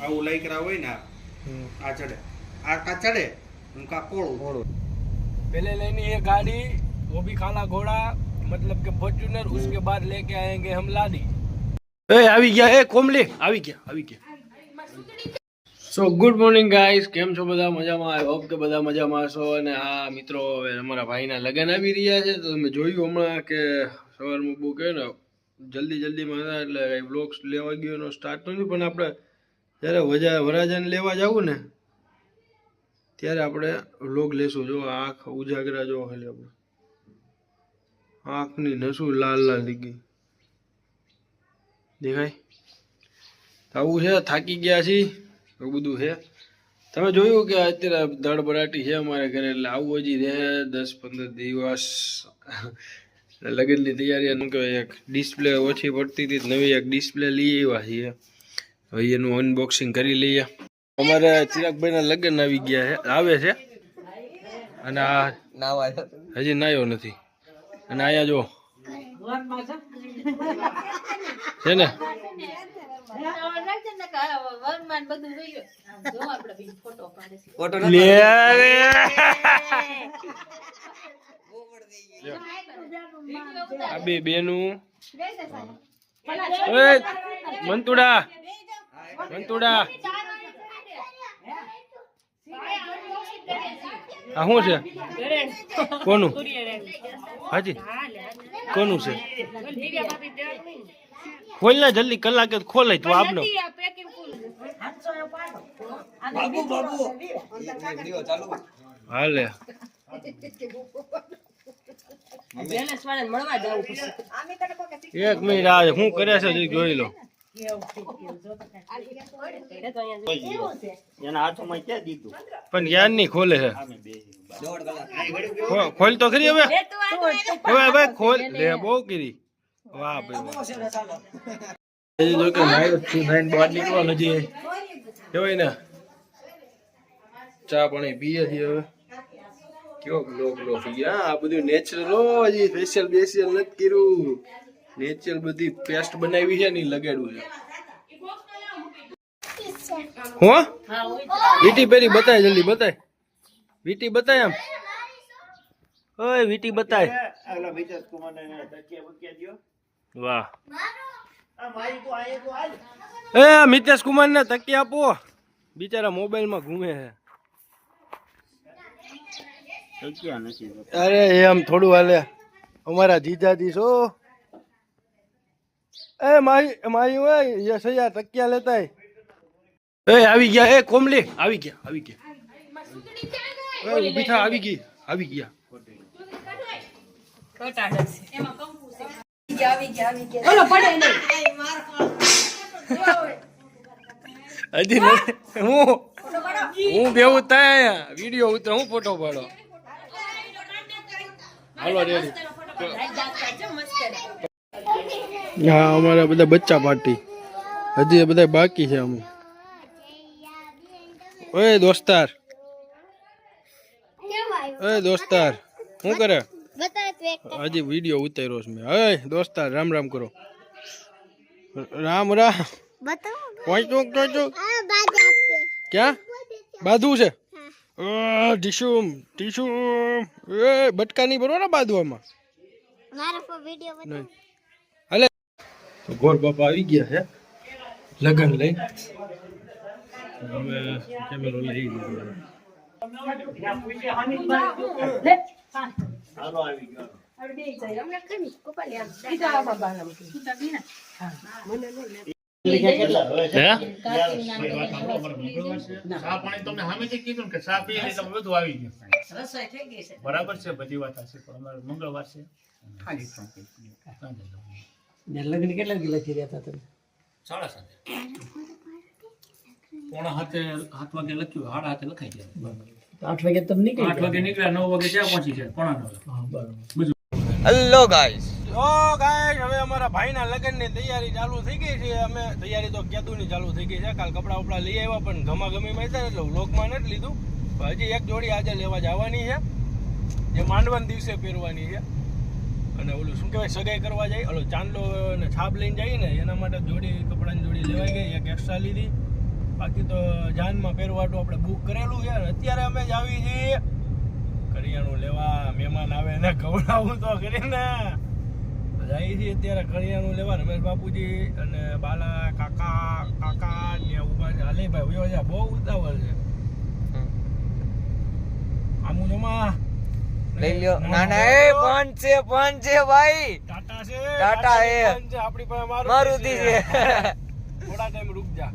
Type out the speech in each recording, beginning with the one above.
આવું લઈ કરા હોય ને આ ચડે આ કા ચડે उनका कोड़ पहले लेनी है गाड़ी, वो भी काला घोड़ा मतलब कि फॉर्च्यूनर, उसके बाद लेके आएंगे हम लादी। આવી ગયા એ કોમલી આવી ગયા સો ગુડ મોર્નિંગ ગાઈસ, કેમ છો બધા? મજામાં? આઈ હોપ કે બધા મજામાં છો. અને આ મિત્રો હવે અમારા ભાઈના લગ્ન આવી રહ્યા છે, તો તમે જોયું હમણાં કે સવારમાં બહુ કહે ને જલ્દીમાં હતા એટલે વ્લોગ્સ લેવા ગયો એનો સ્ટાર્ટ નથી, પણ આપણે જ્યારે વરાજાને લેવા જવું ને ત્યારે આપણે વ્લોગ લેશું. જો આંખ ઉજાગરા જો ખાલી આપણે આંખની નસું લાલ થઈ ગઈ દેખાય. આવું છે, થાકી ગયા છીએ એવું બધું છે. તમે જોયું કે અત્યારે ધડબડાટી છે અમારે ઘરે, એટલે આવું હજી રહે 10-15 દિવસ. લગ્નની તૈયારી એનું કહેવાય, એક ડિસ્પ્લે ઓછી પડતી હતી, નવી એક ડિસ્પ્લે લઈ આવ્યા છીએ. હવે એનું અનબોક્સિંગ કરી લઈએ. અમારે ચિરાગભાઈના લગ્ન આવી ગયા છે, આવે છે, અને આ હજી નાયો નથી. અને અહીંયા જો છે ને આ બે બેનું મંતુડા આ શું છે? કોનું? હાજી કોનું છે? ખોલ ને જલ્દી, કલાકે ખોલાય તું આપનો. હાલે એક મિનિટ આ શું કરે છે જોઈ લો. પણ યાર નહીં ખોલે છે. ખોલ તો ખરી હવે ભાઈ ખોલ લે. બહુ કરી વાહ ભાઈ. બહાર નીકળવા નથી કેવાય ને, ચા પાણી પીએ છીએ હવે. કેવો ગ્લો થઈ ગયા. આ બધું નેચરલ, હજી ફેશિયલ નથી કર્યું. નેચરલ બધી પેસ્ટ બનાવી છે ને લગાડ્યું છે. હો વીટી પેરી બતાય, જલ્દી બતાય. વીટી બતાય આમ. ઓય વીટી બતાય. વાહ એ મિતેશ કુમાર ને તકિયા આપો, બિચારા મોબાઈલ માં ઘૂમે છે. અરે એમ થોડું હાલે, અમારા જીજાજી છો. એ મારી હોય સૈયા તકિયા લેતા એ આવી ગયા. એ કોમલી આવી ગયા ઉભી થા. આવી ગયા હજી હું બેવું થાય વિડીયો ઉતરે, હું ફોટો પાડો. હાલો રેડી. હા અમારા બધા બચ્ચા પાર્ટી હજી બધા બાકી છે. અમે ઓય દોસ્તાર શું કરે? હજી વિડીયો ઉતાર્યો છે મેં. હવે દોસ્તાર રામ રામ કરો. રામ ક્યાં બાંધવું છે? ટીશુ બટકા નહીં બરોબર ને બાંધવામાં. હાલે તો ગોર બાપા આવી ગયા છે લગન લઈ. હવે કેમેરો લઈ બરાબર છે, બધી વાત હશે, પણ અમારે મંગળવાર છે. લગ્ન કેટલા કિલો થી રહ્યા હતા તમે? 7:30 7 વાગે લખ્યું, 7:30 લખાઈ જાય. 8 વાગે તમે નીકળ્યા? 8 વાગે નીકળ્યા, 9 વાગે ત્યાં પહોંચી જાય. 8:30. હેલો ગાઈસ, હવે અમારા ભાઈના લગ્નની તૈયારી ચાલુ થઈ ગઈ છે. અમે તૈયારી તો કેદુની ચાલુ થઈ ગઈ છે. કાલ કપડા ઉપડા લઈ આવ્યા, પણ ગમાગમીમાં હતા એટલે વ્લોગમાં નથી લીધું. હજી એક જોડી આજે લેવા જવાની છે, જે માંડવાના દિવસે પહેરવાની છે. અને ઓલું શું કહેવાય, સગાઈ કરવા જાય, ઓલો ચાંદલો અને છાપ લઈને જાય ને, એના માટે જોડી કપડાની જોડી લેવાઈ ગઈ. એક એક્સ્ટ્રા લીધી બાકી તો જાનમાં પહેરવાટું આપણે બુક કરેલું છે. અત્યારે અમે જ આવી છીએ કરિયાણું લેવા. મહેમાન આવે ને ખવડાવું તો કરીને જઈએ છીએ અત્યારે કરિયાણું લેવા. રમેશ બાપુજી અને બાલા કાકા ને ઉભા છે. હાલે ભાઈ ઉયો છે, બહુ ઉતાવળ છે. આમુ જમા લઈ લ્યો. ના ના એ ફોન છે ભાઈ. ટાટા છે, ટાટા એ આપણી પાસે मारुति છે. थोड़ा टाइम रुक जा,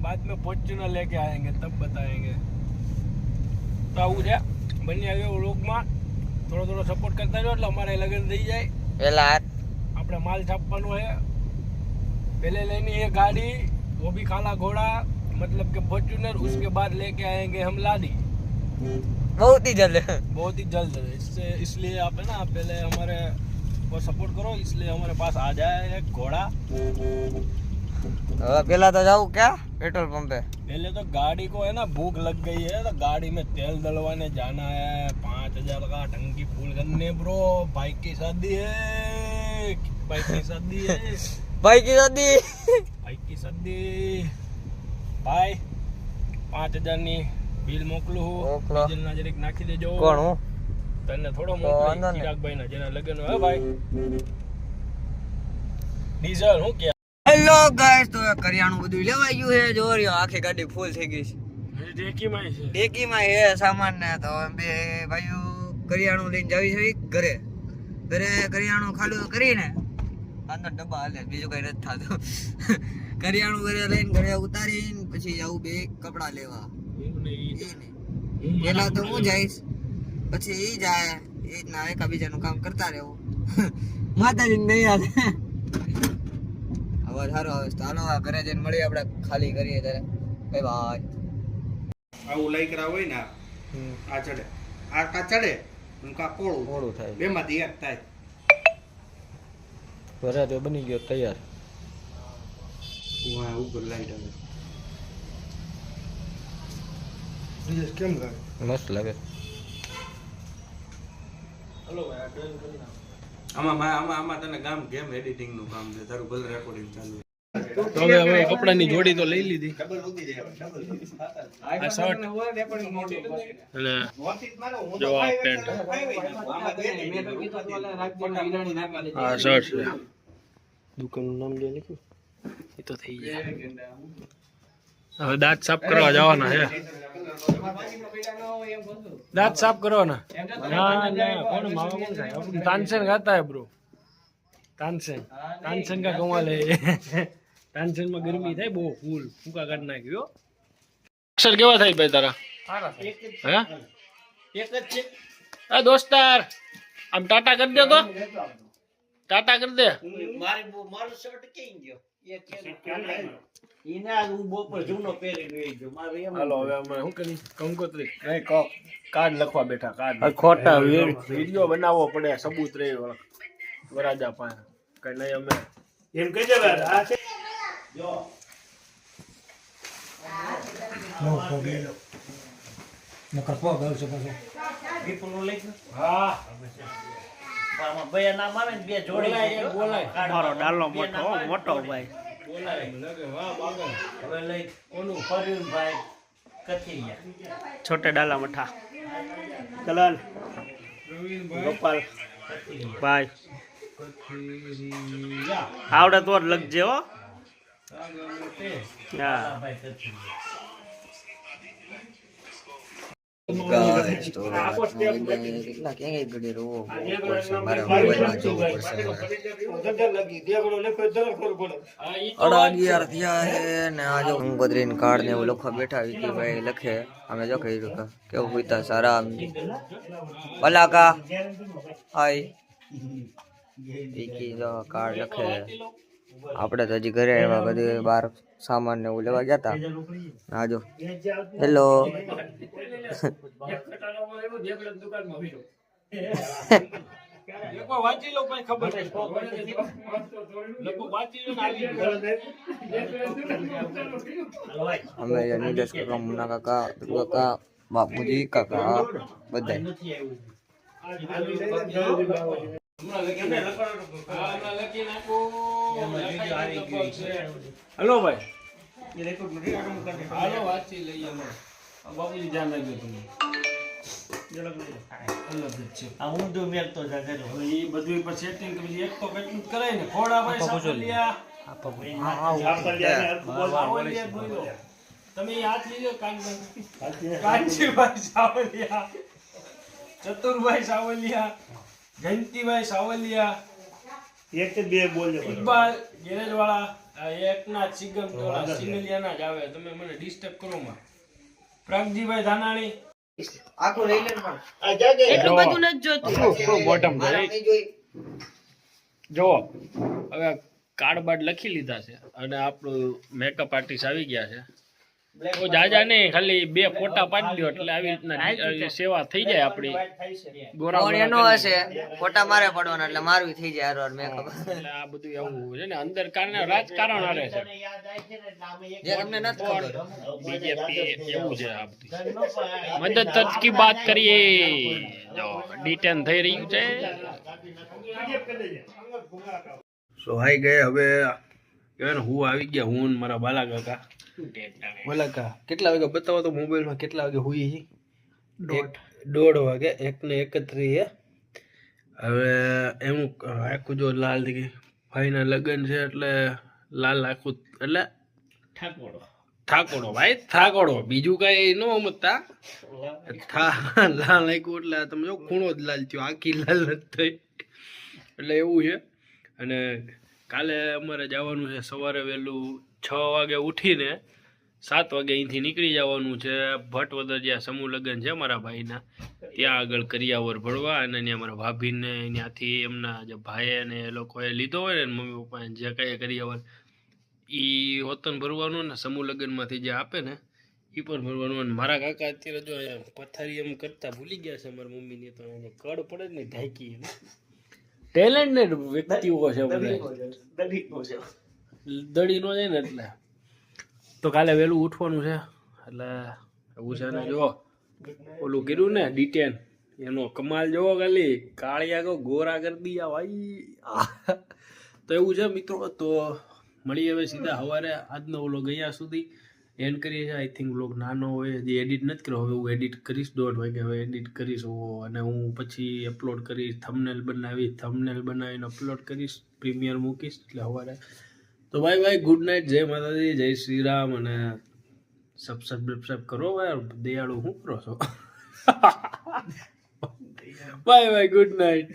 बाद में फॉर्च्यूनर लेके आएंगे तब बताएंगे. તો આવું છે બની આવ્યો વ્લોગમાં. થોડો સપોર્ટ કરતા રહ્યો એટલે અમારે લગ્ન થઈ જાય. પેલા આપણે માલ છાપવાનું है. पहले लेनी है गाड़ी, वो भी काला घोड़ा, मतलब कि फॉर्च्यूनर. उसके बाद लेके आएंगे हम लाडी, बहुत ही जल्द. इसलिए आप है ना पहले हमारे को सपोर्ट करो, इसलिए हमारे पास आ जाए एक घोड़ा. पेला तो जाऊँ क्या पेट्रोल पंप पे. पहले तो गाड़ी को है ना भूख लग गई है, तो गाड़ी में तेल डलवाने जाना है. 5,000 का टंकी फुल करने ब्रो. बाइक की शादी है. भाई की शादी. भाई 5,000 ની બિલ મોકલું હું. ડીઝલ ના જરીક નાખી દેજો. કોણ હું તને થોડો મોકલું ચિરાગભાઈ ના જેના લગ્ન હોય ભાઈ. ડીઝલ હું કે. હેલો ગાઈસ, તો કરિયાણું બધું લેવાઈ ગયું છે. જો રહ્યો આખી ગાડી ફૂલ થઈ ગઈ છે. ડેકીમાં છે સામાન ને. તો બે ભાઈઓ કરિયાણું લઈને જાવી છે ઘરે. કરિયાણું ખાલી કરીને અંદર ડબ્બા હાલે, બીજું કઈ નથી થતું. કરિયાણું ઘરે લઈને ઘરે ઉતારીને પછી આવું બે કપડા લેવા. પેલા તો હું જઈશ, પછી ઈ જાય. એ રીતના એકાબીજાનું કામ કરતા રહેવું. માતાજી નહીં યાદ અવાજ સારો આવે. ચાલો ઘરે જઈને મળીએ, આપણે ખાલી કરીએ ત્યારે. Bye bye. આવું લઈ કરા હોય ને આ ચડે આ કા ચડે કા પોળું થાય. બેમાંથી એક થાય. ઘરે તો બની ગયો તૈયાર. વાહ ઉપર લાઈટ આવે. કેમ લાગે? મસ્ત લાગે. હલો ભાઈ આ ટ્રેન કરી નાખ. આમાં તને કામ ગેમ એડિટિંગ નું કામ છે. તારું ભલે રેકોર્ડિંગ ચાલુ. તો હવે કપડાની જોડી તો લઈ લીધી. આ શર્ટ અને જો આ પેન્ટ. આ શર્ટ છે. દુકાનનું નામ જે લખ્યું એ તો થઈ જાય. હવે દાંત સાફ કરવા જવાના છે. दांत साफ करो ना. ना कौन मावा कौन खाए? अपन तानसेन खाता है ब्रो. तानसेन का कमाल है. तानसेन में गर्मी થાય બહુ ફૂલ ફૂકા કાઢ નાખ્યો. અક્ષર કેવા થાય ભાઈ તારા? હે એક જ છે. આ દોસ્તાર આમ ટાટા કરી દે તો. ટાટા કરી દે. મારો શર્ટ કેમ ગયો? હાલો હવે અમે શું કરી કંકોત્રી નહીં કાર્ડ લખવા બેઠા. કાર્ડ ખોટા વિડીયો બનાવવો પડે. સબૂત રહે વરાજા પાસે કઈ નહીં. અમે એમ કહી દેવા આ છે જો નકર પગ આવશે પાછો. વિપુલનું લઈ હા બે નામ આવે ને બે જોડી બોલાય. મારો ડાલો મોટો ભાઈ. હવે લઈ કોનું ભાઈ કથિરિયા છોટે ડાલા મઠા કલાલ ગોપાલ ભાઈ આવડે તો જ લખજે હો. હા કેટલા ક્યાં ઘડી રોવો પડશે. મારે મોબાઈલમાં જોવું પડશે. 11 થયા છે ને આ જો કંકોત્રી કાર્ડ ને એવું લખવા બેઠા. વિકીભાઈ લખે. અમે જો કહ્યું કેવું પૂછતા સારા બલાકા હાય. વિકી જો કાર્ડ લખે. આપણે તો હજી ઘરે આવ્યા. બધું બહાર સામાન ને એવું લેવા ગયા હતા. હા જો હેલો વાંચી લો કઈ ખબર અમે નીરજ કાકા, મુન્ના કાકા, કાકા, બાપુજી કાકા બધા. હલો ભાઈ એ રેકોર્ડ નથી આગળ કરી હાલો વાંચી લઈએ અમે. બાપુજી ધ્યાન રાખજો તમે. અલગ જ છે આ ઊંધું મેલતો જા કર્યો હવે એ બધું પર સેટિંગ પછી એક તો કેટલું જ કરાય ને ખોડાભાઈ સાવલિયા સાવલિયા બોલો તમે ઈ હાથ લીધો કાંચીભાઈ સાવલિયા ચતુરભાઈ સાવલિયા જયંતિભાઈ સાવલિયા એક જ બે બોલજો ઇકબાલ ગેરેજ વાળા એકનાથ સિગમ વાળા સિંગલિયાના જ આવે તમે મને ડિસ્ટર્બ કરો માં પ્રગજીભાઈ ધાનાણી આખું લઈ લે ને પણ. એટલું બધું નથી જોતું બોટમ જો હવે કાર્ડ બાર્ડ લખી લીધા છે અને આપણું મેકઅપ આર્ટિસ્ટ આવી ગયા છે તો જાજા નહીં ખાલી 2 ફોટા પાડી દો એટલે આવી રીતના સેવા થઈ જાય આપણી ગોરા ફોન એનો હશે ફોટા મારે પડવાના એટલે મારું થઈ જાય હારવાર મેકઅપ. એટલે આ બધું એવું છે ને અંદર કારણે રાજકારણ હારે છે જે તમને નથી ખબર. બીજેપી એવું છે આ બધી મદદ કી વાત કરીએ જો ડિટેન થઈ રહ્યું છે સો હાઈ ગયે હવે કહેવાય ને હું આવી ગયા હું ને મારા બાલા કાકા બાલા કેટલા વાગે બતાવો તો મોબાઈલમાં કેટલા વાગે હુઈ છે 1:30 વાગે 1:31 હવે એનું આખું જો લાલ થઈ ગઈ ભાઈના લગ્ન છે એટલે લાલ આખું એટલે થાકોડો ભાઈ થાકોડો બીજું કઈ ન સમજતા લાલ નાખ્યું એટલે તમે જો ખૂણો જ લાલ થયો આખી લાલ નથી થઈ એટલે એવું છે અને કાલે અમારે જવાનું છે સવારે વહેલું 6 વાગે ઉઠીને 7 વાગે અહીંથી નીકળી જવાનું છે ભટવદર જ્યાં સમૂહ લગ્ન છે મારા ભાઈના ત્યાં આગળ કરિયાવર ભરવા અને ત્યાં મારા ભાભીને ત્યાંથી એમના જે ભાઈ અને એ લોકોએ લીધો હોય ને મમ્મી પપ્પાએ જે કંઈ કરિયાવર એ હોતન ભરવાનું ને સમૂહ લગ્નમાંથી જે આપે ને એ પણ ભરવાનું અને મારા કાકા અત્યારે જો પથારી એમ કરતા ભૂલી ગયા છે મારા મમ્મીને તો એને કડ પડે જ નહીં ઢાંકી ટેલેન્ટેડ વ્યક્તિઓ છે દડી નો જાય ને એટલે તો કાલે વહેલું ઉઠવાનું છે એટલે એવું છે ને જો ઓલું કીધું ને ડિટેન એનો કમાલ જોવો ખાલી કાળિયા કો ગોરા કરી દીયા ભાઈ તો એવું છે મિત્રો તો મળીએ હવે સીધા સવારે આજનો વ્લોગ અહીંયા સુધી એન્ડ કરીએ છીએ આઈ થિંક વ્લોગ નાનો હોય હજી એડિટ નથી કર્યો હવે હું એડિટ કરીશ 1:30 વાગે હવે એડિટ કરીશ અને હું પછી અપલોડ કરીશ થંબનેલ બનાવીને અપલોડ કરીશ પ્રીમિયર મૂકીશ એટલે સવારે તો બાય બાય ગુડ નાઇટ જય માતાજી જય શ્રી રામ અને સબસ્ક્રાઇબ કરો ભાઈ દયાળુ શું કરો છો બાય બાય ગુડ નાઇટ